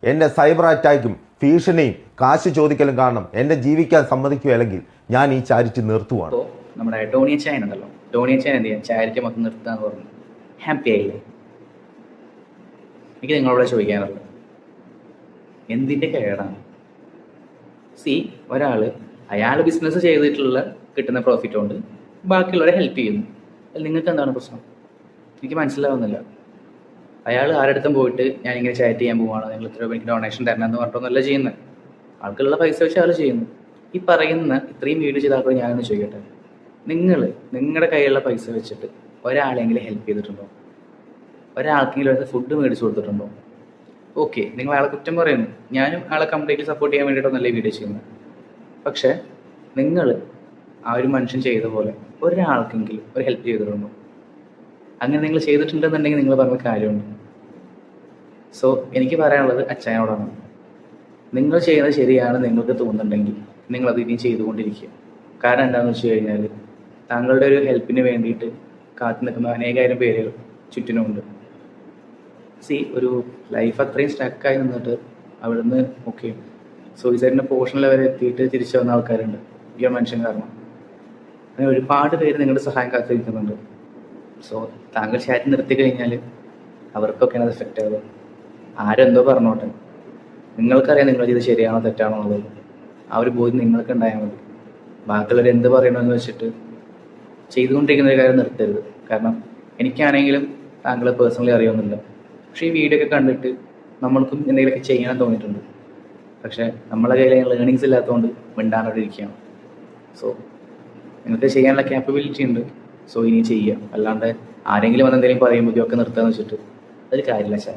എൻ്റെ സൈബർ അറ്റാക്കും ഭീഷണിയും കാശ് ചോദിക്കലും കാരണം എന്നെ ജീവിക്കാൻ സമ്മതിക്കുകയല്ലെങ്കിൽ ഞാൻ ഈ ചാരിറ്റി നിർത്തുവാണ്. അപ്പോൾ നമ്മുടെ ഡോണിയ ചായൻ ഉണ്ടല്ലോ, ഡോണിയ ചായൻ എന്ത് ചെയ്യാം, ചാരിറ്റി മൊത്തം നിർത്താന്ന് പറഞ്ഞു. ഹാപ്പി ആയില്ലേ? എനിക്ക് നിങ്ങളോട് ചോദിക്കാനുള്ളത് എന്തിൻ്റെ കേടാണ്? അയാൾ ബിസിനസ് ചെയ്തിട്ടുള്ള കിട്ടുന്ന പ്രോഫിറ്റ് കൊണ്ട് ബാക്കിയുള്ളവരെ ഹെൽപ്പ് ചെയ്യുന്നു. അതിൽ നിങ്ങൾക്ക് എന്താണ് പ്രശ്നം? എനിക്ക് മനസ്സിലാവുന്നില്ല. അയാൾ ആരുടെ പോയിട്ട് ഞാനിങ്ങനെ ചാറ്റ് ചെയ്യാൻ പോവുകയാണ്, നിങ്ങൾ ഇത്ര എനിക്ക് ഡൊണേഷൻ തരണം എന്ന് പറഞ്ഞിട്ടൊന്നല്ല ചെയ്യുന്നത്. ആൾക്കുള്ള പൈസ വെച്ച് അയാൾ ചെയ്യുന്നു. ഈ പറയുന്ന ഇത്രയും വീഡിയോ ചെയ്ത ആൾക്കാർ ഞാനൊന്ന് ചോദിക്കട്ടെ, നിങ്ങളുടെ കയ്യിലുള്ള പൈസ വെച്ചിട്ട് ഒരാളെങ്കിലും ഹെൽപ്പ് ചെയ്തിട്ടുണ്ടോ? ഒരാൾക്കെങ്കിലും അടുത്ത് ഫുഡ് മേടിച്ചു കൊടുത്തിട്ടുണ്ടോ? ഓക്കെ, നിങ്ങൾ അയാളെ കുറ്റം പറയുന്നു. ഞാനും ആളെ കംപ്ലീറ്റ്ലി സപ്പോർട്ട് ചെയ്യാൻ വേണ്ടിയിട്ടൊന്നല്ല ഈ വീഡിയോ ചെയ്യുന്നത്. പക്ഷേ നിങ്ങൾ ആ ഒരു മനുഷ്യൻ ചെയ്ത പോലെ ഒരാൾക്കെങ്കിലും ഒരു ഹെൽപ്പ് ചെയ്തിട്ടുണ്ടോ? അങ്ങനെ നിങ്ങൾ ചെയ്തിട്ടുണ്ടെന്നുണ്ടെങ്കിൽ നിങ്ങൾ പറഞ്ഞ കാര്യമുണ്ട്. സോ എനിക്ക് പറയാനുള്ളത് അച്ഛനോടാണ്. നിങ്ങൾ ചെയ്യുന്നത് ശരിയാണ് നിങ്ങൾക്ക് തോന്നുന്നുണ്ടെങ്കിൽ നിങ്ങളത് ഇനിയും ചെയ്തുകൊണ്ടിരിക്കുക. കാരണം എന്താണെന്ന് വെച്ച് കഴിഞ്ഞാൽ താങ്കളുടെ ഒരു ഹെൽപ്പിന് വേണ്ടിയിട്ട് കാത്തു നിൽക്കുന്ന അനേകായിരം പേര് ചുറ്റിനുമുണ്ട്. ഒരു ലൈഫ് അത്രയും സ്റ്റക്കായി നിന്നിട്ട് അവിടുന്ന് സൂയിസൈഡിൻ്റെ പോർഷനിൽ വരെ എത്തിയിട്ട് തിരിച്ചു വന്ന ആൾക്കാരുണ്ട് ഈ മനുഷ്യൻ കാരണം. അങ്ങനെ ഒരുപാട് പേര് നിങ്ങളുടെ സഹായം കാത്തിരിക്കുന്നുണ്ട്. സോ താങ്കൾ ചാറ്റ് നിർത്തി കഴിഞ്ഞാൽ അവർക്കൊക്കെയാണ് അത് എഫക്റ്റ് ആവുക. ആരെന്തോ പറഞ്ഞോട്ടെ, നിങ്ങൾക്കറിയാം നിങ്ങൾ ചെയ്ത് ശരിയാണോ തെറ്റാണോ എന്നുള്ളത്. ആ ഒരു ബോധ്യം നിങ്ങൾക്ക് ഉണ്ടായാൽ മതി. ബാക്കിയുള്ളവർ എന്ത് പറയണമെന്ന് വെച്ചിട്ട് ചെയ്തുകൊണ്ടിരിക്കുന്ന ഒരു കാര്യം നിർത്തരുത്. കാരണം എനിക്കാണെങ്കിലും താങ്കളെ പേഴ്സണലി അറിയുന്നില്ല. പക്ഷേ ഈ വീഡിയോ ഒക്കെ കണ്ടിട്ട് നമ്മൾക്കും എന്തെങ്കിലുമൊക്കെ ചെയ്യാൻ തോന്നിയിട്ടുണ്ട്. പക്ഷേ നമ്മളെ കയ്യിൽ ലേണിങ്സ് ഇല്ലാത്തതുകൊണ്ട് മിണ്ടാണ്ടിരിക്കുകയാണ്. സോ നിങ്ങൾക്ക് ചെയ്യാനുള്ള ക്യാപ്പബിലിറ്റി ഉണ്ട്. സോ ഇനി ചെയ്യുക. അല്ലാണ്ട് ആരെങ്കിലും വന്ന് എന്തെങ്കിലും പറയുമ്പോൾ ഇതൊക്കെ നിർത്താന്ന് വെച്ചിട്ട് അതൊരു കാര്യമില്ല.